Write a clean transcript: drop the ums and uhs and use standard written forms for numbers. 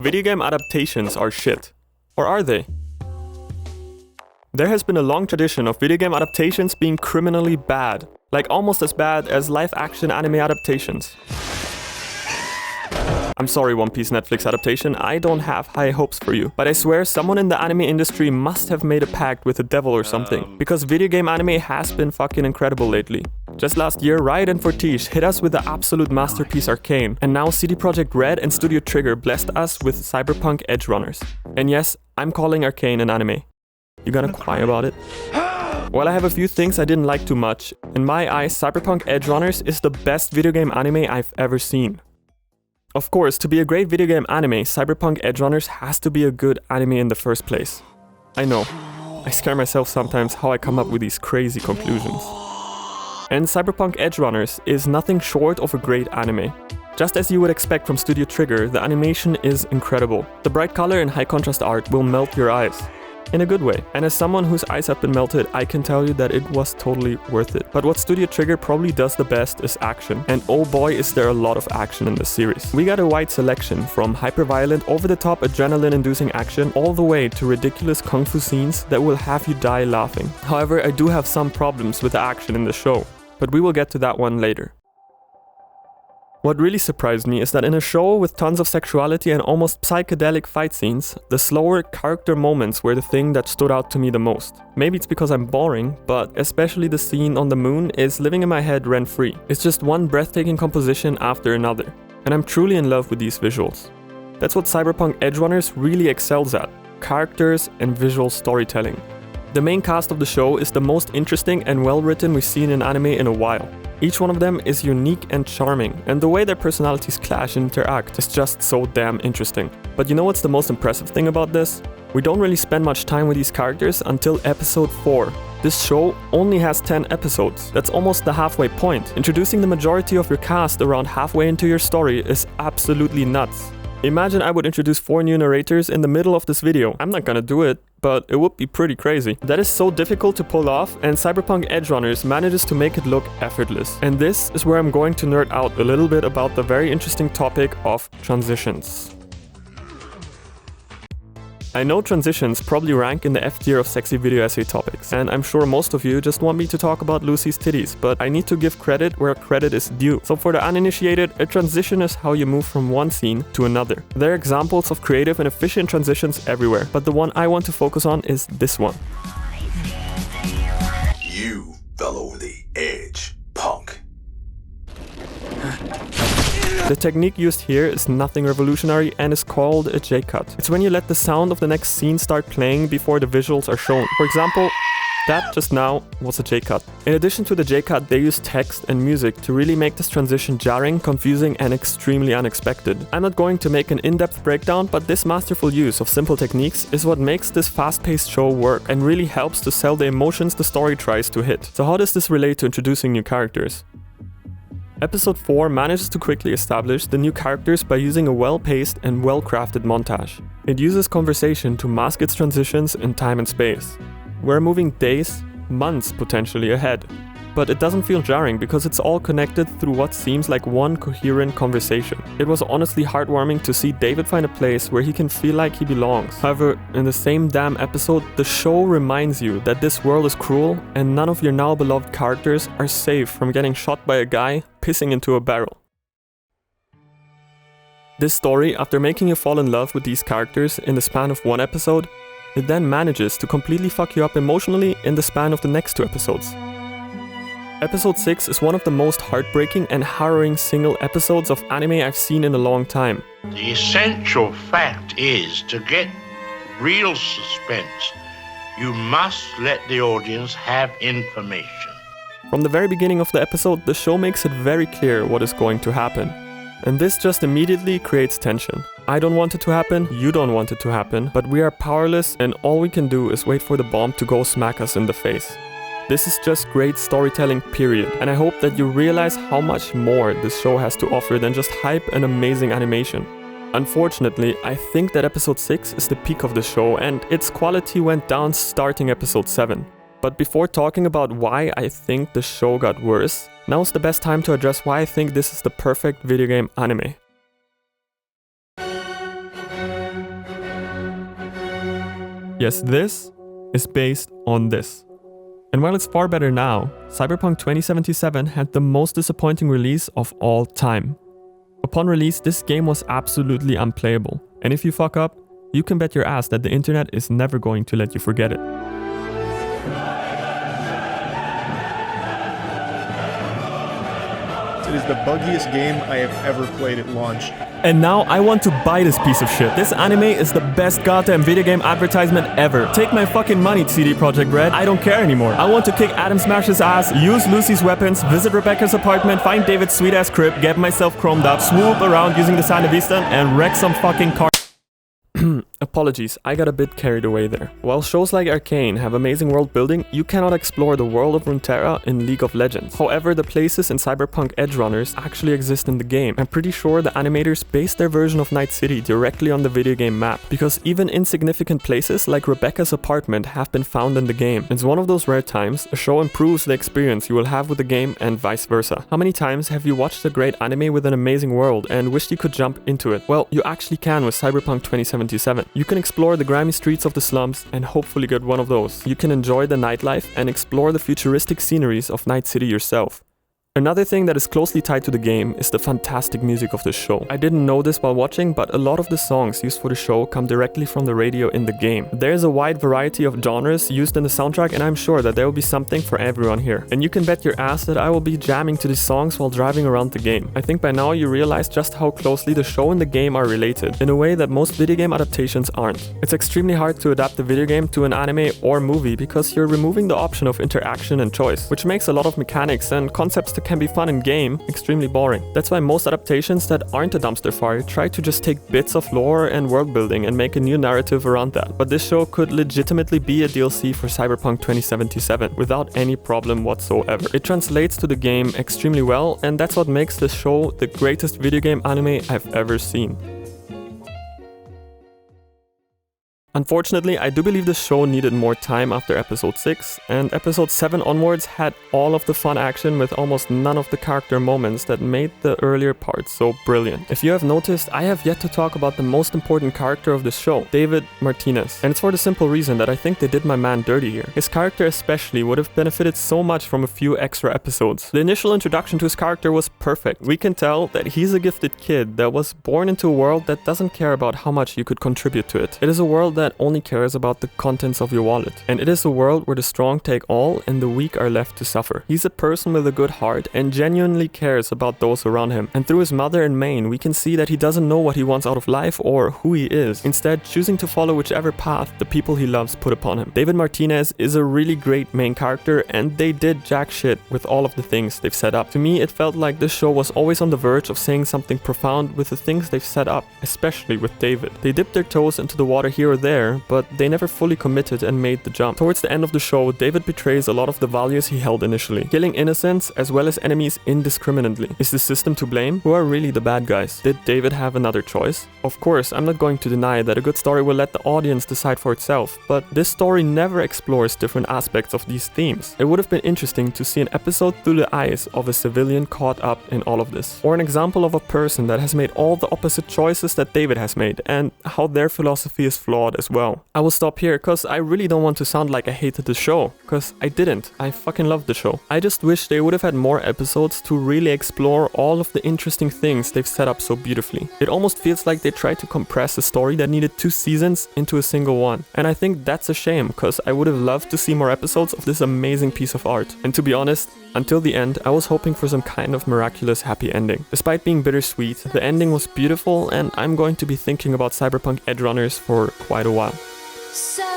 Video game adaptations are shit. Or are they? There has been a long tradition of video game adaptations being criminally bad, like almost as bad as live-action anime adaptations. I'm sorry, One Piece Netflix adaptation, I don't have high hopes for you. But I swear someone in the anime industry must have made a pact with the devil or something, because video game anime has been fucking incredible lately. Just last year, Riot and Fortiche hit us with the absolute masterpiece Arcane, and now CD Projekt Red and Studio Trigger blessed us with Cyberpunk Edgerunners. And yes, I'm calling Arcane an anime. You gonna cry about it? Well, I have a few things I didn't like too much. In my eyes, Cyberpunk Edgerunners is the best video game anime I've ever seen. Of course, to be a great video game anime, Cyberpunk Edgerunners has to be a good anime in the first place. I know, I scare myself sometimes how I come up with these crazy conclusions. And Cyberpunk Edgerunners is nothing short of a great anime. Just as you would expect from Studio Trigger, the animation is incredible. The bright color and high contrast art will melt your eyes. In a good way. And as someone whose eyes have been melted, I can tell you that it was totally worth it. But what Studio Trigger probably does the best is action. And oh boy, is there a lot of action in this series. We got a wide selection, from hyper-violent, over-the-top adrenaline-inducing action all the way to ridiculous kung fu scenes that will have you die laughing. However, I do have some problems with the action in the show, but we will get to that one later. What really surprised me is that in a show with tons of sexuality and almost psychedelic fight scenes, the slower character moments were the thing that stood out to me the most. Maybe it's because I'm boring, but especially the scene on the moon is living in my head rent-free. It's just one breathtaking composition after another, and I'm truly in love with these visuals. That's what Cyberpunk Edgerunners really excels at: characters and visual storytelling. The main cast of the show is the most interesting and well-written we've seen in anime in a while. Each one of them is unique and charming, and the way their personalities clash and interact is just so damn interesting. But you know what's the most impressive thing about this? We don't really spend much time with these characters until episode 4. This show only has 10 episodes. That's almost the halfway point. Introducing the majority of your cast around halfway into your story is absolutely nuts. Imagine I would introduce 4 new narrators in the middle of this video. I'm not gonna do it, but it would be pretty crazy. That is so difficult to pull off, and Cyberpunk Edgerunners manages to make it look effortless. And this is where I'm going to nerd out a little bit about the very interesting topic of transitions. I know transitions probably rank in the F tier of sexy video essay topics, and I'm sure most of you just want me to talk about Lucy's titties, but I need to give credit where credit is due. So for the uninitiated, a transition is how you move from one scene to another. There are examples of creative and efficient transitions everywhere, but the one I want to focus on is this one. You fell over the edge, punk. The technique used here is nothing revolutionary and is called a J-cut. It's when you let the sound of the next scene start playing before the visuals are shown. For example, that just now was a J-cut. In addition to the J-cut, they use text and music to really make this transition jarring, confusing, and extremely unexpected. I'm not going to make an in-depth breakdown, but this masterful use of simple techniques is what makes this fast-paced show work and really helps to sell the emotions the story tries to hit. So how does this relate to introducing new characters? Episode 4 manages to quickly establish the new characters by using a well-paced and well-crafted montage. It uses conversation to mask its transitions in time and space. We're moving days, months potentially ahead. But it doesn't feel jarring because it's all connected through what seems like one coherent conversation. It was honestly heartwarming to see David find a place where he can feel like he belongs. However, in the same damn episode, the show reminds you that this world is cruel and none of your now beloved characters are safe from getting shot by a guy pissing into a barrel. This story, after making you fall in love with these characters in the span of one episode, it then manages to completely fuck you up emotionally in the span of the next 2 episodes. Episode 6 is one of the most heartbreaking and harrowing single episodes of anime I've seen in a long time. The essential fact is, to get real suspense, you must let the audience have information. From the very beginning of the episode, the show makes it very clear what is going to happen. And this just immediately creates tension. I don't want it to happen, you don't want it to happen, but we are powerless and all we can do is wait for the bomb to go smack us in the face. This is just great storytelling, period, and I hope that you realize how much more this show has to offer than just hype and amazing animation. Unfortunately, I think that episode 6 is the peak of the show and its quality went down starting episode 7. But before talking about why I think the show got worse, now's the best time to address why I think this is the perfect video game anime. Yes, this is based on this. And while it's far better now, Cyberpunk 2077 had the most disappointing release of all time. Upon release, this game was absolutely unplayable, and if you fuck up, you can bet your ass that the internet is never going to let you forget it. It is the buggiest game I have ever played at launch. And now I want to buy this piece of shit. This anime is the best goddamn video game advertisement ever. Take my fucking money, CD Projekt Red. I don't care anymore. I want to kick Adam Smash's ass, use Lucy's weapons, visit Rebecca's apartment, find David's sweet ass crib, get myself chromed up, swoop around using the Santa Vista, and wreck some fucking car. Apologies, I got a bit carried away there. While shows like Arcane have amazing world building, you cannot explore the world of Runeterra in League of Legends. However, the places in Cyberpunk Edgerunners actually exist in the game. I'm pretty sure the animators based their version of Night City directly on the video game map, because even insignificant places like Rebecca's apartment have been found in the game. It's one of those rare times a show improves the experience you will have with the game and vice versa. How many times have you watched a great anime with an amazing world and wished you could jump into it? Well, you actually can with Cyberpunk 2077. You can explore the grimy streets of the slums and hopefully get one of those. You can enjoy the nightlife and explore the futuristic sceneries of Night City yourself. Another thing that is closely tied to the game is the fantastic music of the show. I didn't know this while watching, but a lot of the songs used for the show come directly from the radio in the game. There's a wide variety of genres used in the soundtrack, and I'm sure that there will be something for everyone here. And you can bet your ass that I will be jamming to these songs while driving around the game. I think by now you realize just how closely the show and the game are related, in a way that most video game adaptations aren't. It's extremely hard to adapt a video game to an anime or movie because you're removing the option of interaction and choice, which makes a lot of mechanics and concepts that can be fun in game extremely boring. That's why most adaptations that aren't a dumpster fire try to just take bits of lore and world building and make a new narrative around that. But this show could legitimately be a DLC for Cyberpunk 2077 without any problem whatsoever. It translates to the game extremely well, and that's what makes this show the greatest video game anime I've ever seen. Unfortunately, I do believe the show needed more time after episode 6, and episode 7 onwards had all of the fun action with almost none of the character moments that made the earlier parts so brilliant. If you have noticed, I have yet to talk about the most important character of the show, David Martinez, and it's for the simple reason that I think they did my man dirty here. His character especially would have benefited so much from a few extra episodes. The initial introduction to his character was perfect. We can tell that he's a gifted kid that was born into a world that doesn't care about how much you could contribute to it. It is a world that only cares about the contents of your wallet. And it is a world where the strong take all and the weak are left to suffer. He's a person with a good heart and genuinely cares about those around him. And through his mother and Maine, we can see that he doesn't know what he wants out of life or who he is, instead choosing to follow whichever path the people he loves put upon him. David Martinez is a really great main character, and they did jack shit with all of the things they've set up. To me, it felt like this show was always on the verge of saying something profound with the things they've set up, especially with David. They dipped their toes into the water here or there, but they never fully committed and made the jump. Towards the end of the show, David betrays a lot of the values he held initially, killing innocents as well as enemies indiscriminately. Is the system to blame? Who are really the bad guys? Did David have another choice? Of course, I'm not going to deny that a good story will let the audience decide for itself, but this story never explores different aspects of these themes. It would have been interesting to see an episode through the eyes of a civilian caught up in all of this, or an example of a person that has made all the opposite choices that David has made, and how their philosophy is flawed as well. I will stop here because I really don't want to sound like I hated the show, because I didn't. I fucking loved the show. I just wish they would have had more episodes to really explore all of the interesting things they've set up so beautifully. It almost feels like they tried to compress a story that needed 2 seasons into a single one. And I think that's a shame, because I would have loved to see more episodes of this amazing piece of art. And to be honest, until the end, I was hoping for some kind of miraculous happy ending. Despite being bittersweet, the ending was beautiful, and I'm going to be thinking about Cyberpunk Edgerunners for quite a while. So